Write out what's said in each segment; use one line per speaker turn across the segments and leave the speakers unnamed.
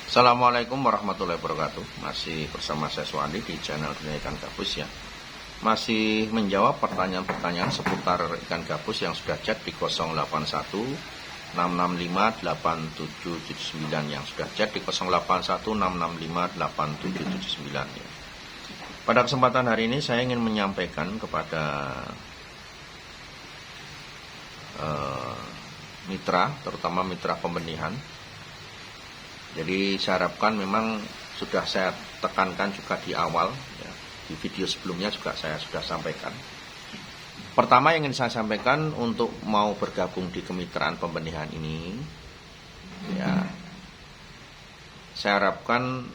Assalamualaikum warahmatullahi wabarakatuh. Masih bersama saya Suwandi di channel Dunia Ikan Gabus ya. Masih menjawab pertanyaan-pertanyaan seputar ikan gabus yang sudah chat di 081 665 8779, yang sudah chat di 081 665 8779 ya. Pada kesempatan hari ini saya ingin menyampaikan kepada mitra, terutama mitra pembenihan. Jadi saya harapkan memang sudah saya tekankan juga di awal ya, di video sebelumnya juga saya sudah sampaikan. Pertama yang ingin saya sampaikan, untuk mau bergabung di kemitraan pembenihan ini ya, saya harapkan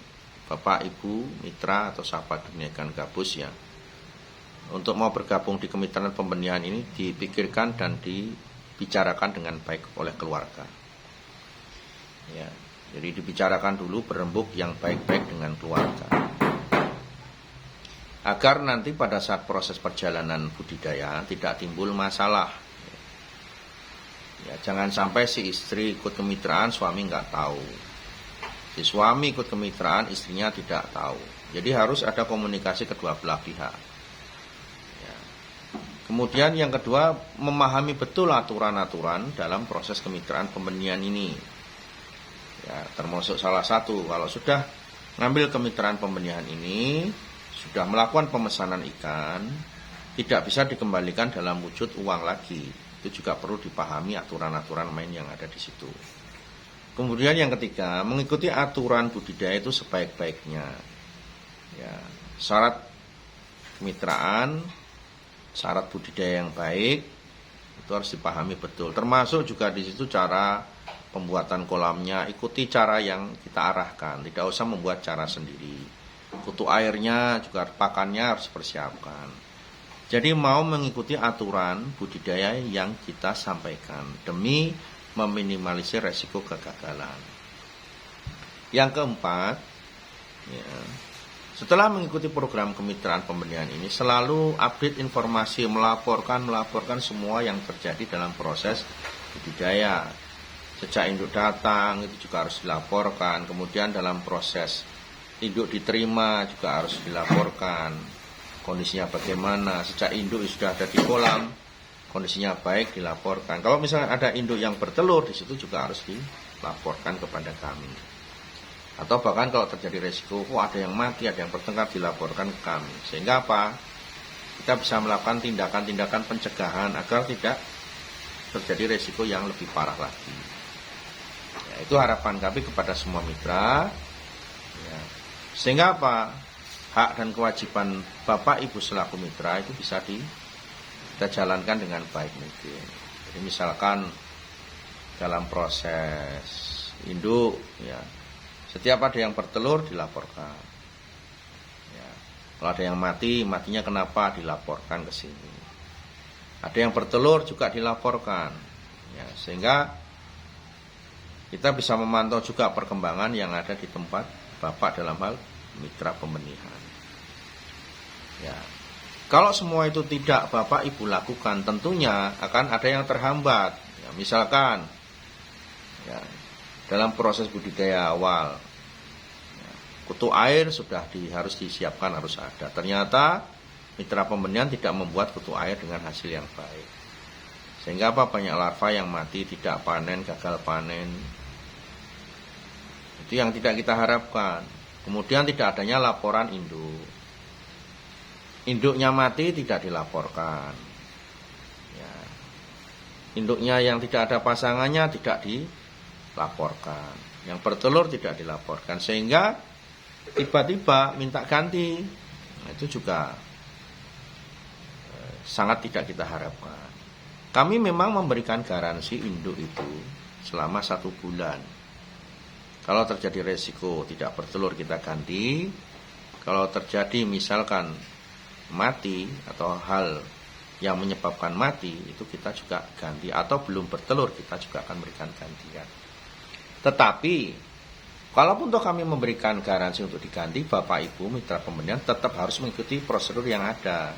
Bapak Ibu mitra atau sahabat dunia ikan gabus ya, untuk mau bergabung di kemitraan pembenihan ini dipikirkan dan dibicarakan dengan baik oleh keluarga ya. Jadi dibicarakan dulu berembuk yang baik-baik dengan keluarga, agar nanti pada saat proses perjalanan budidaya tidak timbul masalah ya. Jangan sampai si istri ikut kemitraan, suami nggak tahu, si suami ikut kemitraan, istrinya tidak tahu. Jadi harus ada komunikasi kedua belah pihak ya. Kemudian yang kedua, memahami betul aturan-aturan dalam proses kemitraan pembenihan ini ya, termasuk salah satu, kalau sudah ngambil kemitraan pembenihan ini, sudah melakukan pemesanan ikan, tidak bisa dikembalikan dalam wujud uang lagi. Itu juga perlu dipahami aturan-aturan main yang ada di situ. Kemudian yang ketiga, mengikuti aturan budidaya itu sebaik-baiknya ya. Syarat kemitraan, syarat budidaya yang baik itu harus dipahami betul. Termasuk juga di situ cara pembuatan kolamnya, ikuti cara yang kita arahkan, tidak usah membuat cara sendiri. Kutu airnya juga, pakannya harus dipersiapkan. Jadi mau mengikuti aturan budidaya yang kita sampaikan demi meminimalisir resiko kegagalan. Yang keempat ya, setelah mengikuti program kemitraan pembenihan ini, selalu update informasi, melaporkan semua yang terjadi dalam proses budidaya. Sejak induk datang itu juga harus dilaporkan. Kemudian dalam proses induk diterima juga harus dilaporkan kondisinya bagaimana. Sejak induk sudah ada di kolam, kondisinya baik, dilaporkan. Kalau misalnya ada induk yang bertelur, di situ juga harus dilaporkan kepada kami. Atau bahkan kalau terjadi resiko, ada yang mati, ada yang bertengkar, dilaporkan ke kami. Sehingga apa? Kita bisa melakukan tindakan-tindakan pencegahan agar tidak terjadi resiko yang lebih parah lagi. Ya, itu harapan kami kepada semua mitra ya. Sehingga apa? Hak dan kewajiban Bapak Ibu selaku mitra itu bisa kita jalankan dengan baik mungkin. Jadi misalkan dalam proses induk ya, setiap ada yang bertelur dilaporkan ya. Kalau ada yang mati, matinya kenapa, dilaporkan ke sini. Ada yang bertelur juga dilaporkan ya, sehingga kita bisa memantau juga perkembangan yang ada di tempat Bapak dalam hal mitra pembenihan ya. Kalau semua itu tidak Bapak Ibu lakukan, tentunya akan ada yang terhambat ya. Misalkan ya, dalam proses budidaya awal ya, kutu air sudah harus disiapkan, harus ada. Ternyata mitra pembenihan tidak membuat kutu air dengan hasil yang baik, sehingga apa, banyak larva yang mati, tidak panen, gagal panen. Itu yang tidak kita harapkan. Kemudian tidak adanya laporan induk. Induknya mati tidak dilaporkan ya. Induknya yang tidak ada pasangannya tidak dilaporkan. Yang bertelur tidak dilaporkan, sehingga tiba-tiba minta ganti. Nah, itu juga sangat tidak kita harapkan. Kami memang memberikan garansi induk itu selama 1 bulan. Kalau terjadi resiko tidak bertelur, kita ganti. Kalau terjadi misalkan mati atau hal yang menyebabkan mati, itu kita juga ganti. Atau belum bertelur, kita juga akan memberikan gantian. Tetapi kalaupun toh kami memberikan garansi untuk diganti, Bapak Ibu mitra pembenihan tetap harus mengikuti prosedur yang ada.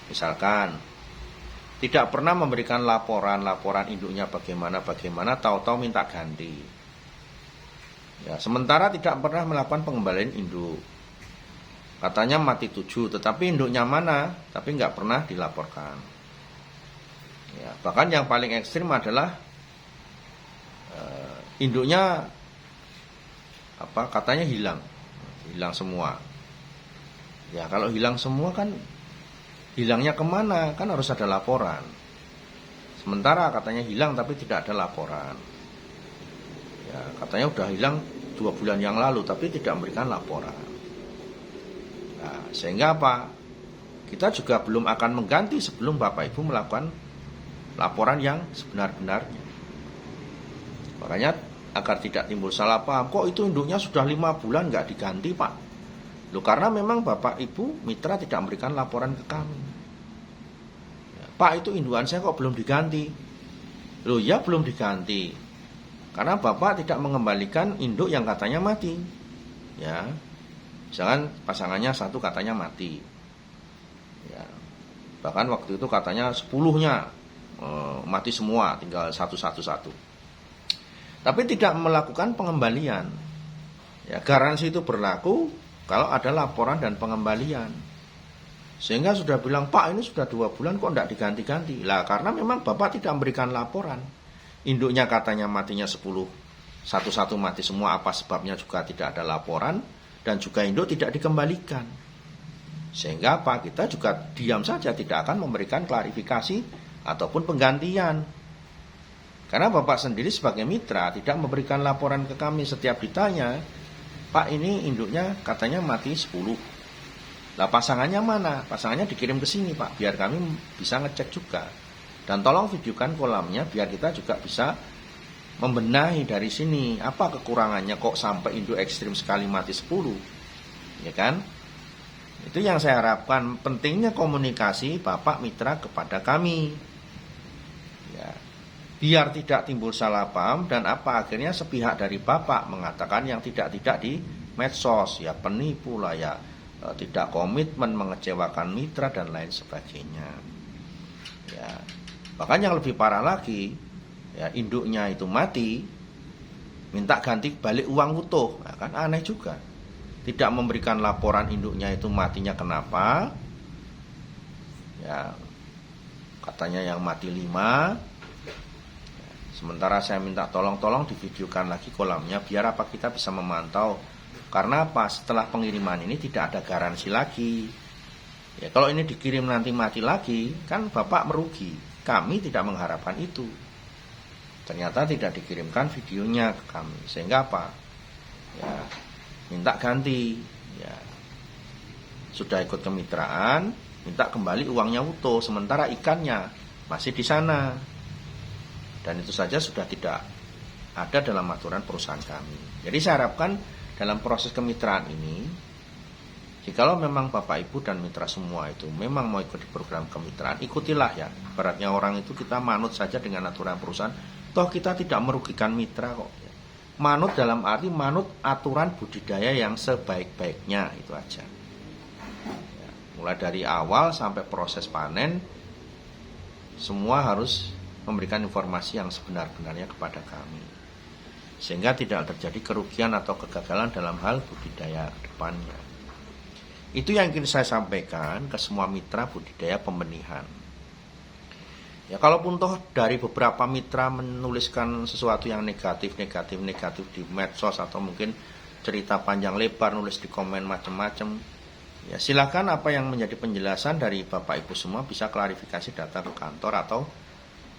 Misalkan tidak pernah memberikan laporan induknya bagaimana, tahu-tahu minta ganti Ya, sementara tidak pernah melakukan pengembalian induk. Katanya mati 7, tetapi induknya mana? Tapi nggak pernah dilaporkan. Ya, bahkan yang paling ekstrim adalah induknya katanya hilang semua. Ya, kalau hilang semua kan hilangnya kemana? Kan harus ada laporan. Sementara katanya hilang tapi tidak ada laporan. Ya, katanya udah hilang 2 bulan yang lalu tapi tidak memberikan laporan. Nah, sehingga apa? Kita juga belum akan mengganti sebelum Bapak Ibu melakukan laporan yang sebenar-benarnya. Makanya agar tidak timbul salah paham, kok itu induknya sudah 5 bulan nggak diganti Pak? Loh, karena memang Bapak Ibu mitra tidak memberikan laporan ke kami. Ya, Pak, itu indukan saya kok belum diganti? Loh ya, belum diganti karena Bapak tidak mengembalikan induk yang katanya mati. Ya, misalkan pasangannya satu katanya mati. Ya, bahkan waktu itu katanya 10-nya mati semua, tinggal satu. Tapi tidak melakukan pengembalian. Ya, garansi itu berlaku kalau ada laporan dan pengembalian. Sehingga sudah bilang, Pak ini sudah 2 bulan kok tidak diganti-ganti. Lah karena memang Bapak tidak memberikan laporan. Induknya katanya matinya 10, satu mati semua, apa sebabnya juga tidak ada laporan. Dan juga induk tidak dikembalikan. Sehingga apa? Kita juga diam saja, tidak akan memberikan klarifikasi ataupun penggantian. Karena Bapak sendiri sebagai mitra tidak memberikan laporan ke kami. Setiap ditanya, Pak ini induknya katanya mati 10. Lah pasangannya mana? Pasangannya dikirim ke sini Pak, biar kami bisa ngecek juga. Dan tolong videokan kolamnya biar kita juga bisa membenahi dari sini. Apa kekurangannya kok sampai induk ekstrim sekali mati 10? Ya kan? Itu yang saya harapkan, pentingnya komunikasi Bapak mitra kepada kami. Ya. Biar tidak timbul salah paham dan apa akhirnya sepihak dari Bapak mengatakan yang tidak di medsos, ya penipu lah ya, tidak komitmen, mengecewakan mitra dan lain sebagainya. Ya. Bahkan yang lebih parah lagi, ya induknya itu mati, minta ganti balik uang utuh, nah, kan aneh juga. Tidak memberikan laporan induknya itu matinya kenapa? Ya, katanya yang mati 5. Sementara saya minta tolong divideokan lagi kolamnya biar apa kita bisa memantau. Karena apa? Setelah pengiriman ini tidak ada garansi lagi. Ya, kalau ini dikirim nanti mati lagi, kan Bapak merugi. Kami tidak mengharapkan itu. Ternyata tidak dikirimkan videonya ke kami. Sehingga apa? Ya, minta ganti. Ya, sudah ikut kemitraan, minta kembali uangnya utuh. Sementara ikannya masih di sana. Dan itu saja sudah tidak ada dalam aturan perusahaan kami. Jadi saya harapkan dalam proses kemitraan ini, jikalau memang Bapak Ibu dan mitra semua itu memang mau ikut di program kemitraan, ikutilah ya. Ibaratnya orang itu kita manut saja dengan aturan perusahaan. Toh kita tidak merugikan mitra kok. Manut dalam arti manut aturan budidaya yang sebaik-baiknya, itu aja. Ya, mulai dari awal sampai proses panen, semua harus memberikan informasi yang sebenar-benarnya kepada kami. Sehingga tidak terjadi kerugian atau kegagalan dalam hal budidaya ke depannya. Itu yang ingin saya sampaikan ke semua mitra budidaya pembenihan. Ya, kalaupun toh dari beberapa mitra menuliskan sesuatu yang negatif di medsos atau mungkin cerita panjang lebar nulis di komen macam-macam, ya silakan apa yang menjadi penjelasan dari Bapak Ibu semua bisa klarifikasi, datang ke kantor atau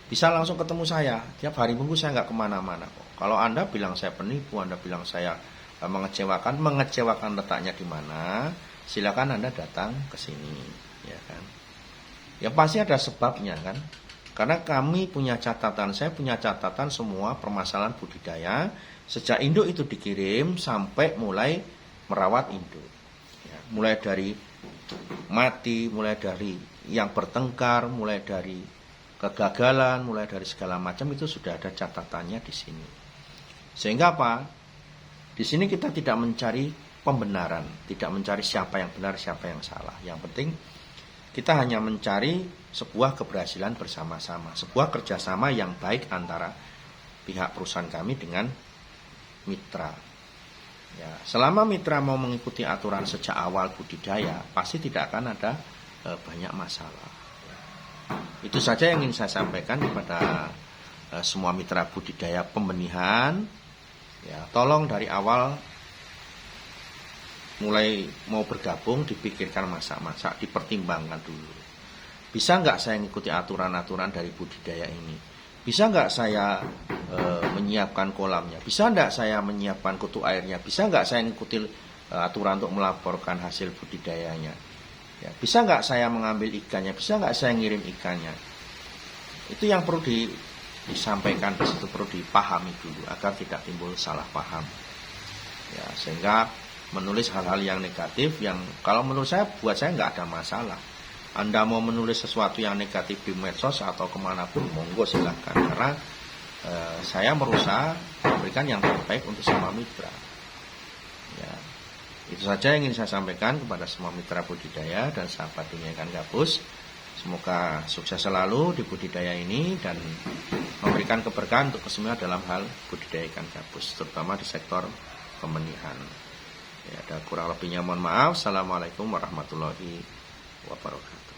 bisa langsung ketemu saya. Tiap hari Minggu saya nggak kemana-mana kok. Kalau Anda bilang saya penipu, Anda bilang saya mengecewakan letaknya di mana, silakan Anda datang ke sini, ya kan. Ya pasti ada sebabnya kan. Karena kami punya catatan, saya punya catatan semua permasalahan budidaya sejak induk itu dikirim sampai mulai merawat induk. Ya, mulai dari mati, mulai dari yang bertengkar, mulai dari kegagalan, mulai dari segala macam itu sudah ada catatannya di sini. Sehingga apa? Di sini kita tidak mencari pembenaran, tidak mencari siapa yang benar, siapa yang salah. Yang penting kita hanya mencari sebuah keberhasilan bersama-sama, sebuah kerjasama yang baik antara pihak perusahaan kami dengan mitra. Ya, selama mitra mau mengikuti aturan sejak awal budidaya, pasti tidak akan ada banyak masalah. Itu saja yang ingin saya sampaikan kepada semua mitra budidaya pembenihan. Ya, tolong dari awal mulai mau bergabung dipikirkan masak-masak, dipertimbangkan dulu. Bisa nggak saya mengikuti aturan-aturan dari budidaya ini? Bisa nggak saya menyiapkan kolamnya? Bisa nggak saya menyiapkan kutu airnya? Bisa nggak saya mengikuti aturan untuk melaporkan hasil budidayanya? Ya, bisa nggak saya mengambil ikannya? Bisa nggak saya ngirim ikannya? Itu yang perlu disampaikan di situ, perlu dipahami dulu agar tidak timbul salah paham. Ya, sehingga menulis hal-hal yang negatif yang kalau menurut saya, buat saya nggak ada masalah. Anda mau menulis sesuatu yang negatif di medsos atau kemanapun, monggo silahkan. Karena saya berusaha memberikan yang terbaik untuk semua mitra. Ya, itu saja yang ingin saya sampaikan kepada semua mitra budidaya dan sahabat dunia ikan gabus. Semoga sukses selalu di budidaya ini dan memberikan keberkahan untuk kesemua dalam hal budidaya ikan gabus, terutama di sektor pembenihan. Ya, ada kurang lebihnya mohon maaf. Assalamualaikum warahmatullahi wabarakatuh.